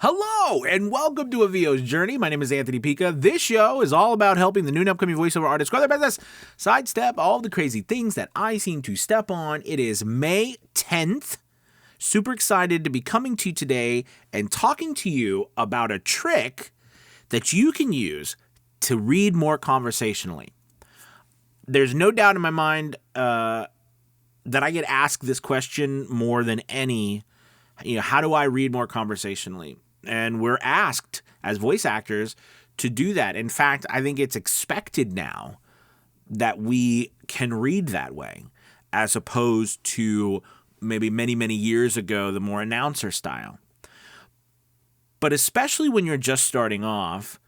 Hello, and welcome to A VO's Journey. My name is Anthony Pica. This show is all about helping the new and upcoming voiceover artists grow their business, sidestep all the crazy things that I seem to step on. It is May 10th. Super excited to be coming to you today and talking to you about a trick that you can use to read more conversationally. There's no doubt in my mind that I get asked this question more than any. How do I read more conversationally? And we're asked as voice actors to do that. In fact, I think it's expected now that we can read that way, as opposed to maybe many, many years ago, the more announcer style. But especially when you're just starting off,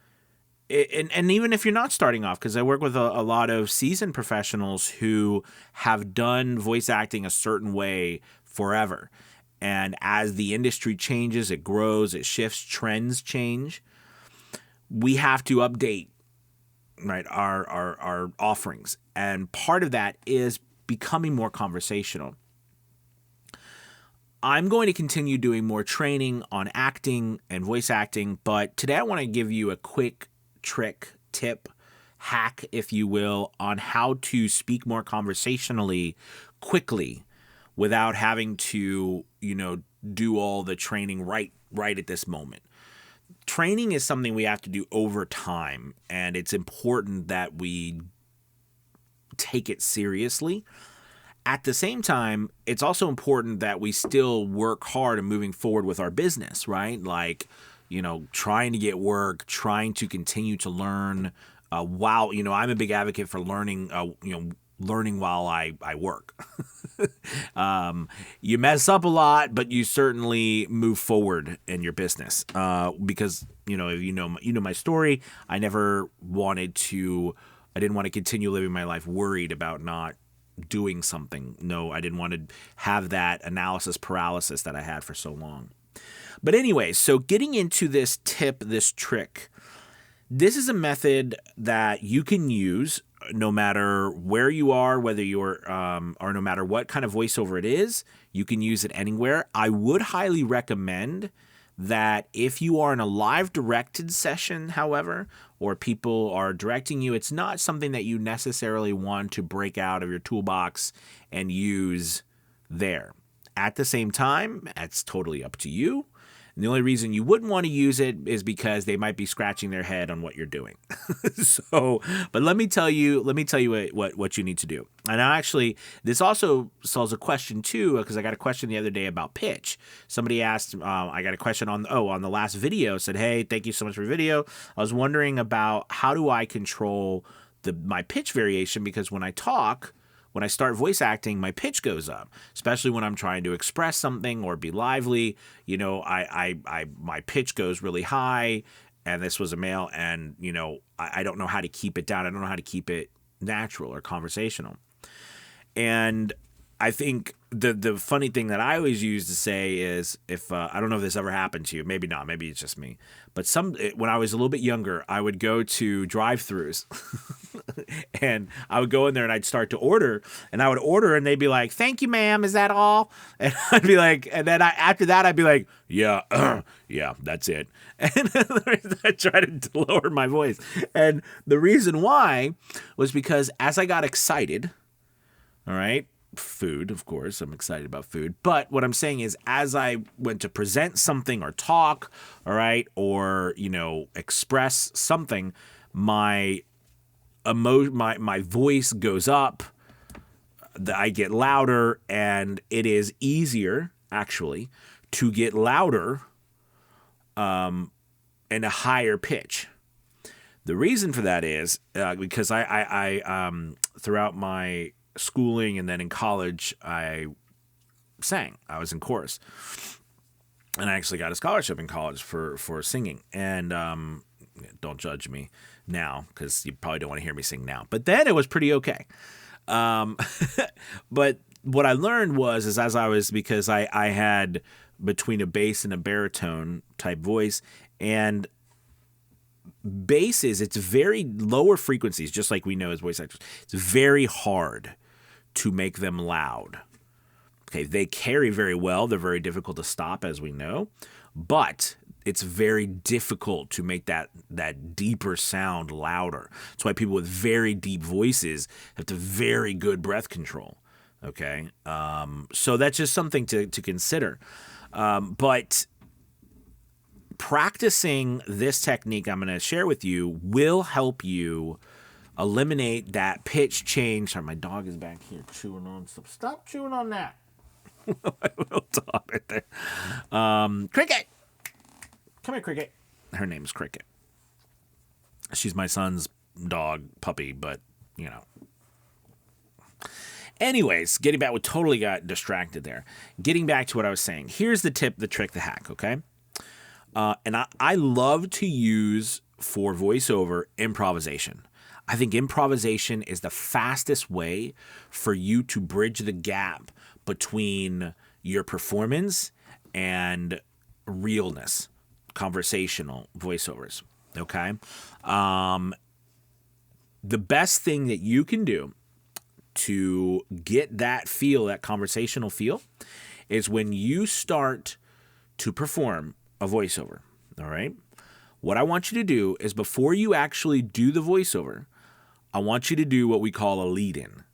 and even if you're not starting off, because I work with a lot of seasoned professionals who have done voice acting a certain way forever. And as the industry changes, it grows, it shifts, trends change. We have to update, right, our offerings. And part of that is becoming more conversational. I'm going to continue doing more training on acting and voice acting, but today I want to give you a quick trick, tip, hack, if you will, on how to speak more conversationally quickly without having to, do all the training right at this moment. Training is something we have to do over time, and it's important that we take it seriously. At the same time, it's also important that we still work hard and moving forward with our business, right? Like, trying to get work, trying to continue to learn while, I'm a big advocate for learning while I work. You mess up a lot, but you certainly move forward in your business. Because, if you know my story, I didn't want to continue living my life worried about not doing something. No, I didn't want to have that analysis paralysis that I had for so long. But anyway, so getting into this tip, this trick, this is a method that you can use no matter where you are, whether you're, or no matter what kind of voiceover it is. You can use it anywhere. I would highly recommend that if you are in a live directed session, however, or people are directing you, it's not something that you necessarily want to break out of your toolbox and use there. At the same time, it's totally up to you. And the only reason you wouldn't want to use it is because they might be scratching their head on what you're doing. But let me tell you what you need to do. And actually, this also solves a question too, because I got a question the other day about pitch. Somebody asked, I got a question on the last video, said, "Hey, thank you so much for your video. I was wondering about how do I control my pitch variation, because when I start voice acting, my pitch goes up, especially when I'm trying to express something or be lively. My pitch goes really high, and this was a male, and I don't know how to keep it down. I don't know how to keep it natural or conversational." And I think the funny thing that I always use to say is, if I don't know if this ever happened to you, maybe not, maybe it's just me, but when I was a little bit younger, I would go to drive-thrus and I would go in there and I'd start to order, and I would order and they'd be like, "Thank you, ma'am, is that all?" And I'd be like, and then after that I'd be like, "Yeah, yeah, that's it." And I try to lower my voice. And the reason why was because as I got excited, all right, food, of course, I'm excited about food. But what I'm saying is, as I went to present something or talk, all right, or, express something, my voice goes up, I get louder, and it is easier, actually, to get louder in a higher pitch. The reason for that is because I throughout my schooling and then in college, I sang. I was in chorus. And I actually got a scholarship in college for singing. And don't judge me now, because you probably don't want to hear me sing now. But then it was pretty okay. But what I learned because I had between a bass and a baritone type voice, and basses, it's very lower frequencies, just like we know as voice actors. It's very hard to make them loud. Okay, they carry very well. They're very difficult to stop, as we know. But it's very difficult to make that deeper sound louder. That's why people with very deep voices have to very good breath control. Okay, so that's just something to consider. But practicing this technique I'm going to share with you will help you eliminate that pitch change. Sorry, my dog is back here chewing on stuff. Stop chewing on that. Little dog right there. Cricket! Come here, Cricket. Her name is Cricket. She's my son's dog puppy, but, you know. Anyways, getting back, we totally got distracted there. Getting back to what I was saying. Here's the tip, the trick, the hack, okay? And I love to use for voiceover improvisation. I think improvisation is the fastest way for you to bridge the gap between your performance and realness, conversational voiceovers, okay? The best thing that you can do to get that feel, that conversational feel, is when you start to perform a voiceover, all right? What I want you to do is before you actually do the voiceover, I want you to do what we call a lead-in.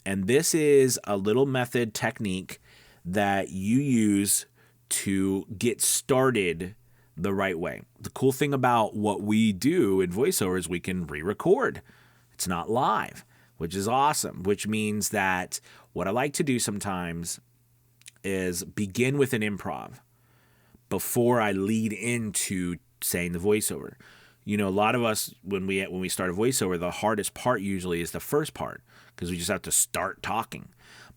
And this is a little method technique that you use to get started the right way. The cool thing about what we do in voiceover is we can re-record. It's not live, which is awesome, which means that what I like to do sometimes is begin with an improv before I lead into saying the voiceover. You know, a lot of us, when we start a voiceover, the hardest part usually is the first part because we just have to start talking.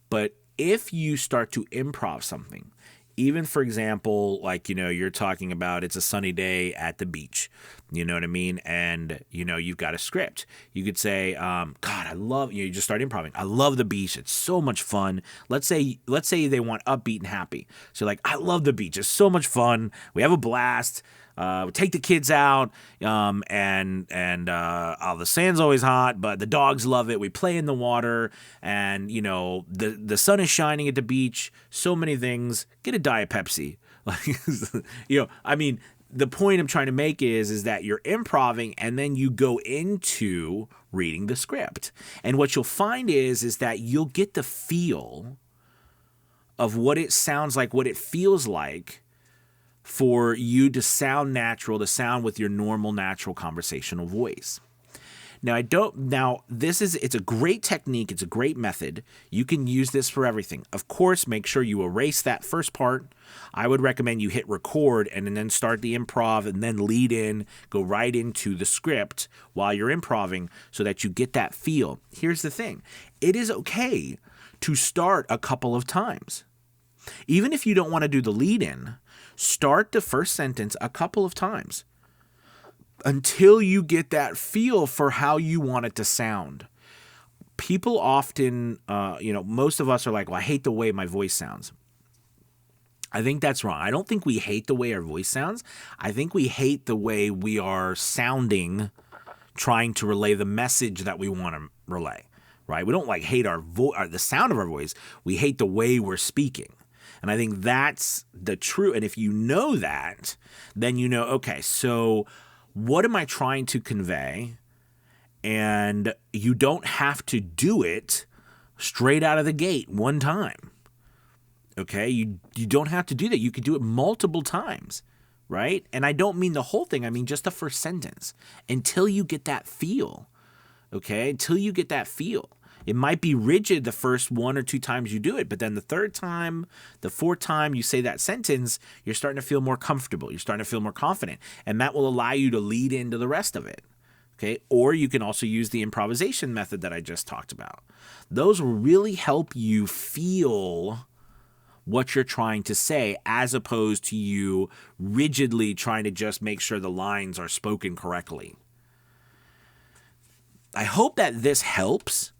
But if you start to improv something, even for example, like, you know, you're talking about it's a sunny day at the beach, you know what I mean? And, you know, you've got a script. You could say, God, I love, you just start improvising. I love the beach. It's so much fun. Let's say they want upbeat and happy. So like, I love the beach. It's so much fun. We have a blast. We take the kids out, and the sand's always hot, but the dogs love it. We play in the water, and you know the sun is shining at the beach. So many things. Get a Diet Pepsi, like you know. I mean, the point I'm trying to make is that you're improving, and then you go into reading the script, and what you'll find is that you'll get the feel of what it sounds like, what it feels like, for you to sound natural, to sound with your normal, natural conversational voice. It's a great technique. It's a great method. You can use this for everything. Of course, make sure you erase that first part. I would recommend you hit record and then start the improv and then lead in, go right into the script while you're improving so that you get that feel. Here's the thing. It is okay to start a couple of times. Even if you don't want to do the lead in, start the first sentence a couple of times until you get that feel for how you want it to sound. People often, most of us are like, well, I hate the way my voice sounds. I think that's wrong. I don't think we hate the way our voice sounds. I think we hate the way we are sounding, trying to relay the message that we want to relay, right? We don't hate the sound of our voice. We hate the way we're speaking. And I think that's the true. And if you know that, then you know, okay, so what am I trying to convey? And you don't have to do it straight out of the gate one time. Okay, you don't have to do that. You could do it multiple times, right? And I don't mean the whole thing. I mean just the first sentence until you get that feel. Okay, until you get that feel. It might be rigid the first one or two times you do it, but then the third time, the fourth time you say that sentence, you're starting to feel more comfortable. You're starting to feel more confident, and that will allow you to lead into the rest of it. Okay, or you can also use the improvisation method that I just talked about. Those will really help you feel what you're trying to say as opposed to you rigidly trying to just make sure the lines are spoken correctly. I hope that this helps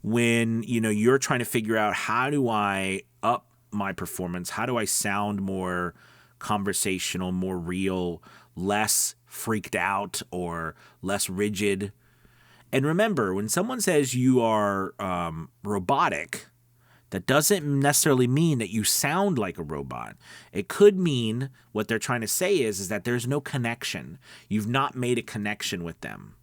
when you're trying to figure out how do I up my performance? How do I sound more conversational, more real, less freaked out or less rigid? And remember, when someone says you are robotic, That doesn't necessarily mean that you sound like a robot. It could mean what they're trying to say is that there's no connection. You've not made a connection with them.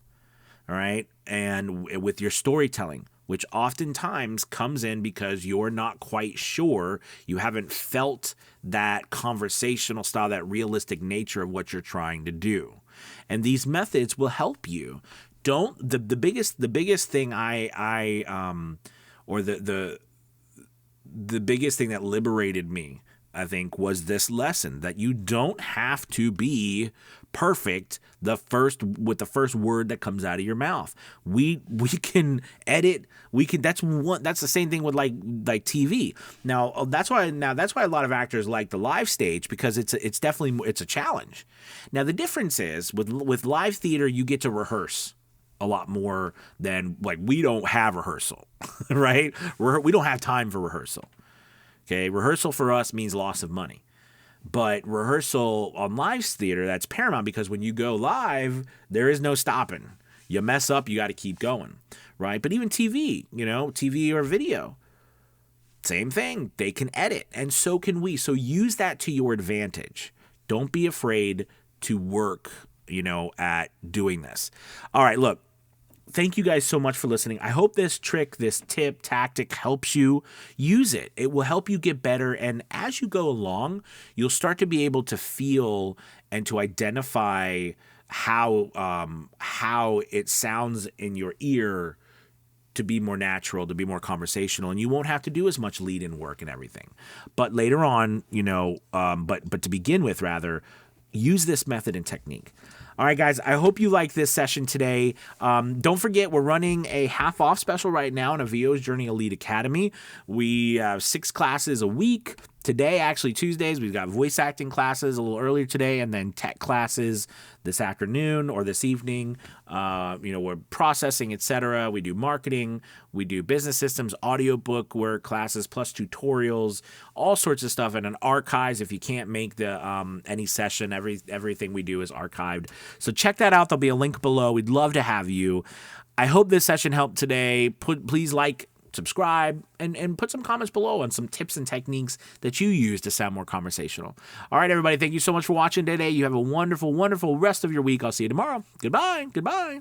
All right? And with your storytelling, which oftentimes comes in because you're not quite sure, you haven't felt that conversational style, that realistic nature of what you're trying to do. And these methods will help you. The biggest thing the biggest thing that liberated me, I think, was this lesson that you don't have to be perfect with the first word that comes out of your mouth. We can edit. That's the same thing with like TV. Now that's why a lot of actors like the live stage, because it's definitely a challenge. Now the difference is with live theater, you get to rehearse a lot more than, like, we don't have rehearsal, right? We don't have time for rehearsal. Okay, rehearsal for us means loss of money. But rehearsal on live theater, that's paramount, because when you go live, there is no stopping. You mess up, you got to keep going, right? But even TV, TV or video, same thing. They can edit, and so can we. So use that to your advantage. Don't be afraid to work, at doing this. All right, look. Thank you guys so much for listening. I hope this trick, this tip, tactic helps you. Use it. It will help you get better. And as you go along, you'll start to be able to feel and to identify how it sounds in your ear to be more natural, to be more conversational, and you won't have to do as much lead-in work and everything. But later on, but to begin with, rather, use this method and technique. All right, guys, I hope you like this session today. Don't forget, we're running a half-off special right now in a VO's Journey Elite Academy. We have 6 classes a week. Today, actually Tuesdays, we've got voice acting classes a little earlier today, and then tech classes this afternoon or this evening. We're processing, etc. We do marketing, we do business systems, audiobook work classes, plus tutorials, all sorts of stuff, and an archives. If you can't make the any session, everything we do is archived. So check that out. There'll be a link below. We'd love to have you. I hope this session helped today. Please like, subscribe, and put some comments below on some tips and techniques that you use to sound more conversational. All right, everybody, thank you so much for watching today. You have a wonderful, wonderful rest of your week. I'll see you tomorrow. Goodbye.